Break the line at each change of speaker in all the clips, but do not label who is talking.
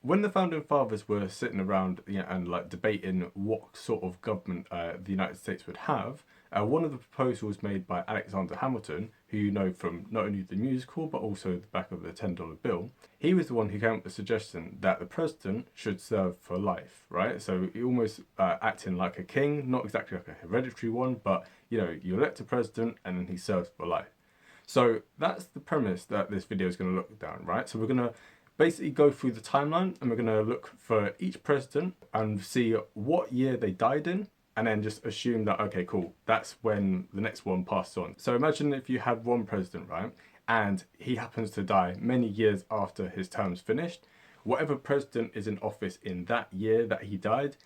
when the founding fathers were sitting around, and like debating what sort of government the United States would have, one of the proposals made by Alexander Hamilton, who you know from not only the musical but also the back of the $10 bill, he was the one who came up with the suggestion that the president should serve for life, right? So he almost acting like a king, not exactly like a hereditary one, but you elect a president and then he serves for life. So that's the premise that this video is going to look down, right? So we're going to basically go through the timeline and we're going to look for each president and see what year they died in, and then just assume that, okay, cool, that's when the next one passed on. So imagine if you had one president, right, and he happens to die many years after his term's finished. Whatever president is in office in that year that he died,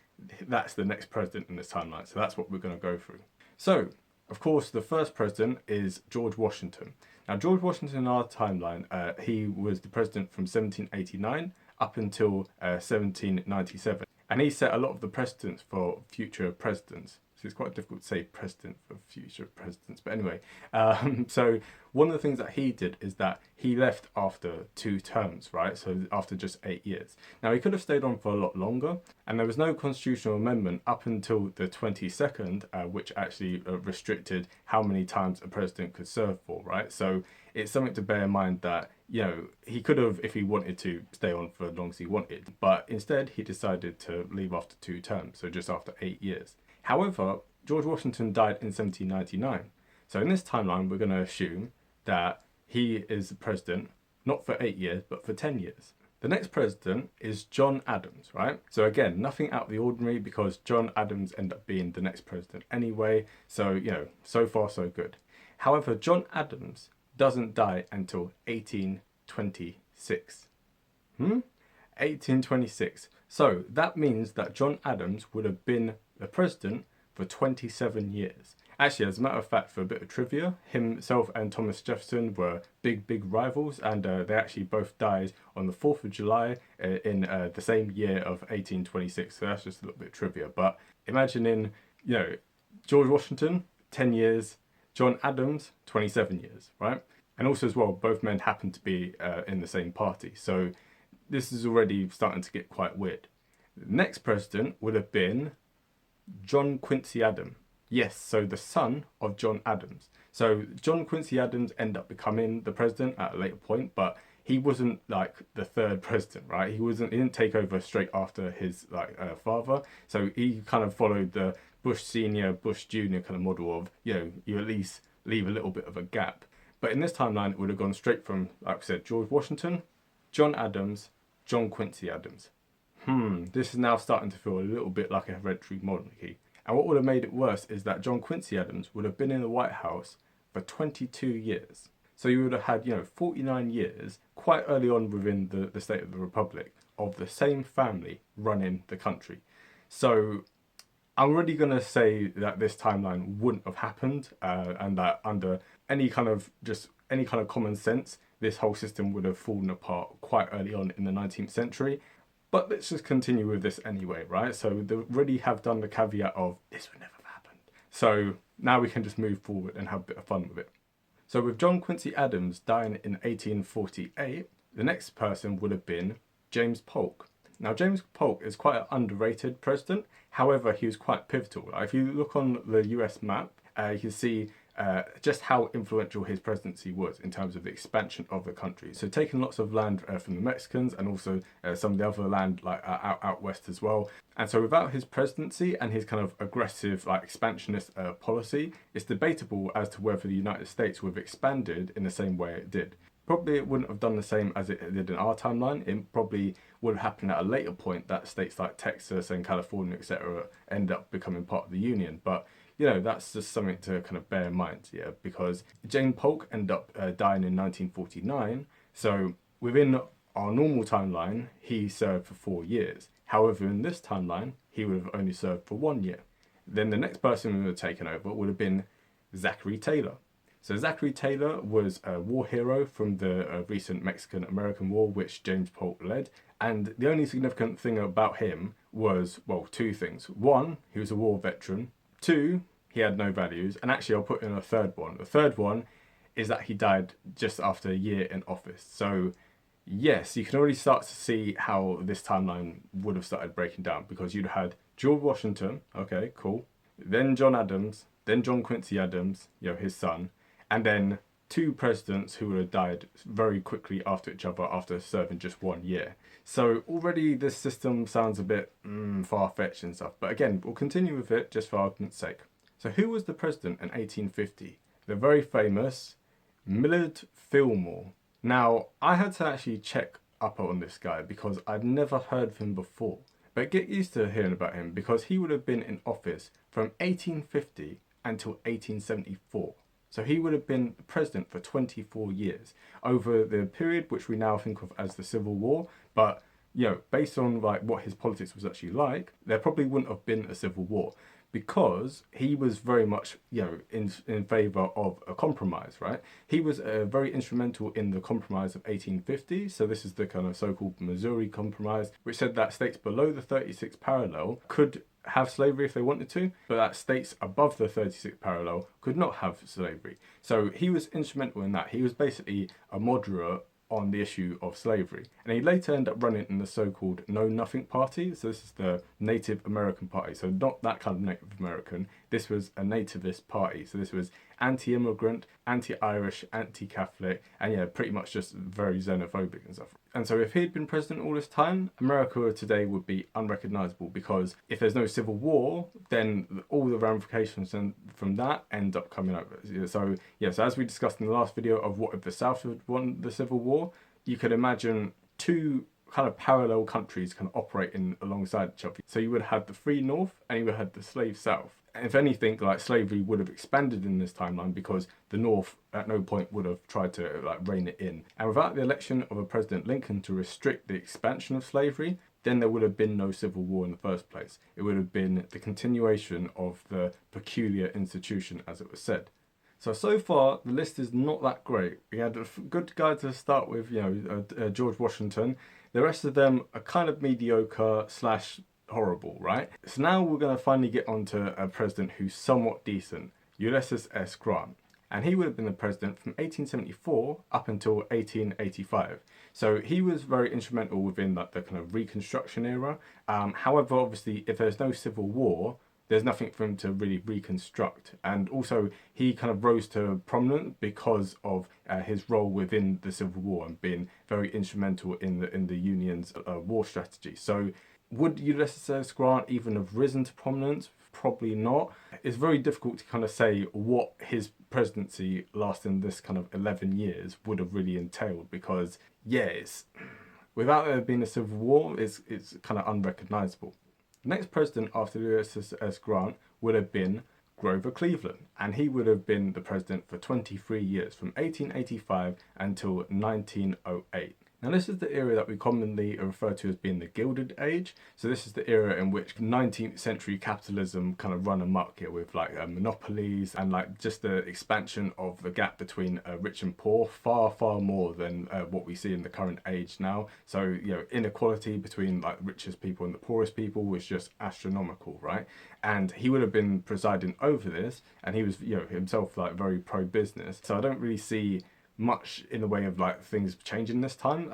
that's the next president in this timeline. So that's what we're going to go through. So, of course, the first president is George Washington. Now, George Washington in our timeline, he was the president from 1789 up until 1797. And he set a lot of the precedents for future presidents. So it's quite difficult to say precedent for future presidents. But anyway, so one of the things that he did is that he left after 2 terms, right? So after just 8 years. Now, he could have stayed on for a lot longer, and there was no constitutional amendment up until the 22nd, which actually restricted how many times a president could serve for, right? So it's something to bear in mind that, he could have, if he wanted to, stay on for as long as he wanted. But instead, he decided to leave after 2 terms, so just after 8 years. However, George Washington died in 1799. So in this timeline, we're going to assume that he is the president, not for 8 years, but for 10 years. The next president is John Adams, right? So again, nothing out of the ordinary because John Adams ended up being the next president anyway. So, so far so good. However, John Adams doesn't die until 1826. 1826. So that means that John Adams would have been the president for 27 years. Actually, as a matter of fact, for a bit of trivia, himself and Thomas Jefferson were big rivals, and they actually both died on the 4th of July in the same year of 1826. So that's just a little bit of trivia. But imagining, George Washington, 10 years, John Adams, 27 years, right? And also as well, both men happen to be in the same party. So this is already starting to get quite weird. The next president would have been John Quincy Adams. Yes, so the son of John Adams. So John Quincy Adams ended up becoming the president at a later point, but he wasn't like the third president, right? He didn't take over straight after his father. So he kind of followed the Bush Senior, Bush Junior kind of model of, you at least leave a little bit of a gap. But in this timeline, it would have gone straight from, like I said, George Washington, John Adams, John Quincy Adams. This is now starting to feel a little bit like a hereditary monarchy. And what would have made it worse is that John Quincy Adams would have been in the White House for 22 years. So you would have had, 49 years, quite early on within the state of the Republic, of the same family running the country. So I'm already going to say that this timeline wouldn't have happened, and that under any kind of common sense, this whole system would have fallen apart quite early on in the 19th century. But let's just continue with this anyway, right? So they already have done the caveat of this would never have happened. So now we can just move forward and have a bit of fun with it. So with John Quincy Adams dying in 1848, the next person would have been James Polk. Now, James Polk is quite an underrated president. However, he was quite pivotal. If you look on the US map, you can see just how influential his presidency was in terms of the expansion of the country. So taking lots of land from the Mexicans and also some of the other land out west as well. And so without his presidency and his kind of aggressive expansionist policy, it's debatable as to whether the United States would have expanded in the same way it did. Probably it wouldn't have done the same as it did in our timeline. It probably would have happened at a later point that states like Texas and California, etc., end up becoming part of the Union. But that's just something to kind of bear in mind, because James Polk ended up dying in 1949. So within our normal timeline, he served for 4 years. However, in this timeline, he would have only served for 1 year. Then the next person who would have taken over would have been Zachary Taylor. So Zachary Taylor was a war hero from the recent Mexican-American War, which James Polk led. And the only significant thing about him was, 2 things. 1, he was a war veteran. 2, he had no values. And actually, I'll put in a third one. The third one is that he died just after a year in office. So, Yes, you can already start to see how this timeline would have started breaking down, because you'd had George Washington, okay, cool, then John Adams, then John Quincy Adams, his son, and then two presidents who would have died very quickly after each other after serving just 1 year. So already this system sounds a bit far-fetched and stuff, but again, we'll continue with it just for argument's sake. So who was the president in 1850? The very famous Millard Fillmore. Now, I had to actually check up on this guy because I'd never heard of him before. But get used to hearing about him, because he would have been in office from 1850 until 1874. So he would have been president for 24 years over the period which we now think of as the Civil War. But, based on like what his politics was actually like, there probably wouldn't have been a civil war, because he was very much, in favour of a compromise, right? He was very instrumental in the Compromise of 1850. So this is the kind of so-called Missouri Compromise, which said that states below the 36th parallel could have slavery if they wanted to, but that states above the 36th parallel could not have slavery. So he was instrumental in that. He was basically a moderate on the issue of slavery. And he later ended up running in the so-called Know Nothing Party. So this is the Native American Party. So not that kind of Native American. This was a nativist party. So this was anti-immigrant, anti-Irish, anti-Catholic, and pretty much just very xenophobic and stuff. And so if he'd been president all this time, America today would be unrecognizable, because if there's no civil war, then all the ramifications from that end up coming over. So as we discussed in the last video of what if the South had won the Civil War, you could imagine two kind of parallel countries kind of operating alongside each other. So you would have the free North and you would have the slave South. And if anything, like, slavery would have expanded in this timeline, because the North at no point would have tried to rein it in. And without the election of a President Lincoln to restrict the expansion of slavery, then there would have been no Civil War in the first place. It would have been the continuation of the peculiar institution, as it was said. So far, the list is not that great. We had a good guy to start with, George Washington. The rest of them are kind of mediocre / horrible, right? So now we're going to finally get onto a president who's somewhat decent, Ulysses S. Grant. And he would have been the president from 1874 up until 1885. So he was very instrumental within the kind of Reconstruction era. However, obviously, if there's no Civil War, there's nothing for him to really reconstruct. And also, he kind of rose to prominence because of his role within the Civil War and being very instrumental in the Union's war strategy. So would Ulysses S. Grant even have risen to prominence? Probably not. It's very difficult to kind of say what his presidency lasting this kind of 11 years would have really entailed, because, without there being a civil war, it's kind of unrecognizable. The next president after Ulysses S. Grant would have been Grover Cleveland, and he would have been the president for 23 years, from 1885 until 1908. Now, this is the era that we commonly refer to as being the Gilded Age. So this is the era in which 19th century capitalism kind of run amok here, with monopolies and just the expansion of the gap between rich and poor, far more than what we see in the current age now. So inequality between richest people and the poorest people was just astronomical, right? And he would have been presiding over this, and he was himself very pro-business. So I don't really see much in the way of things changing this time.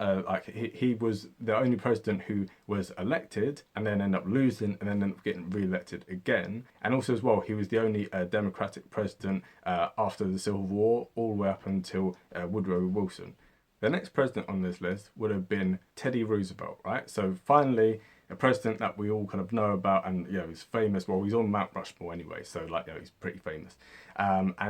He was the only president who was elected and then ended up losing and then ended up getting re-elected again. And also as well, he was the only Democratic president after the Civil War, all the way up until Woodrow Wilson. The next president on this list would have been Teddy Roosevelt, right? So finally, a president that we all kind of know about, and he's famous. Well, he's on Mount Rushmore anyway, so he's pretty famous.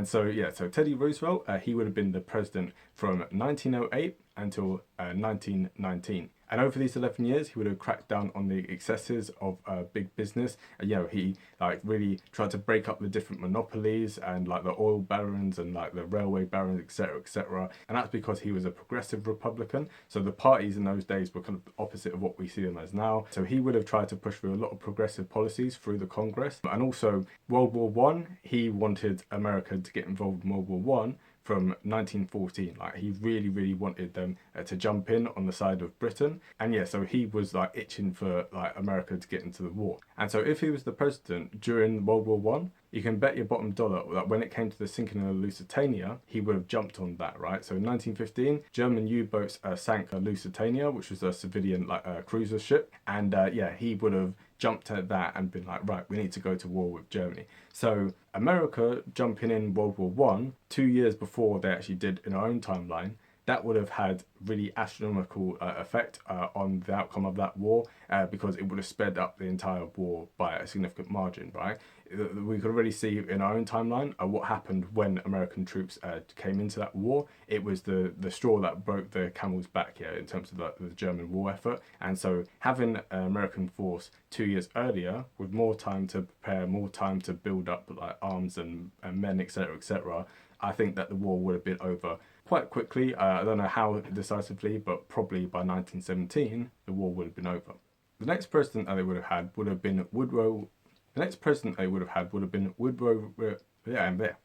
So Teddy Roosevelt, he would have been the president from 1908 until 1919. And over these 11 years, he would have cracked down on the excesses of big business. He really tried to break up the different monopolies and the oil barons and the railway barons, etc., etc. And that's because he was a progressive Republican. So the parties in those days were kind of the opposite of what we see them as now. So he would have tried to push through a lot of progressive policies through the Congress. And also World War One, he wanted America to get involved in World War One from 1914. He really wanted them to jump in on the side of Britain. And so he was itching for America to get into the war. And so if he was the president during World War One, you can bet your bottom dollar that when it came to the sinking of the Lusitania, he would have jumped on that, right? So in 1915, German U-boats sank Lusitania, which was a civilian cruiser ship, and yeah, he would have jumped at that and been like, right, we need to go to war with Germany. So America jumping in World War One 2 years before they actually did in our own timeline, that would have had really astronomical effect on the outcome of that war because it would have sped up the entire war by a significant margin, right? We could already see in our own timeline what happened when American troops came into that war. It was the straw that broke the camel's back here in terms of the German war effort. And so having an American force 2 years earlier with more time to prepare, more time to build up like arms and men, etc., I think that the war would have been over quite quickly. I don't know how decisively, but probably by 1917, the war would have been over. The next president that they would have had would have been Woodrow. The next president they would have had would have been Woodrow. Yeah, I'm there.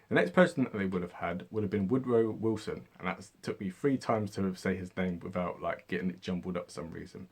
The next president that they would have had would have been Woodrow Wilson, and that took me 3 times to say his name without like getting it jumbled up for some reason.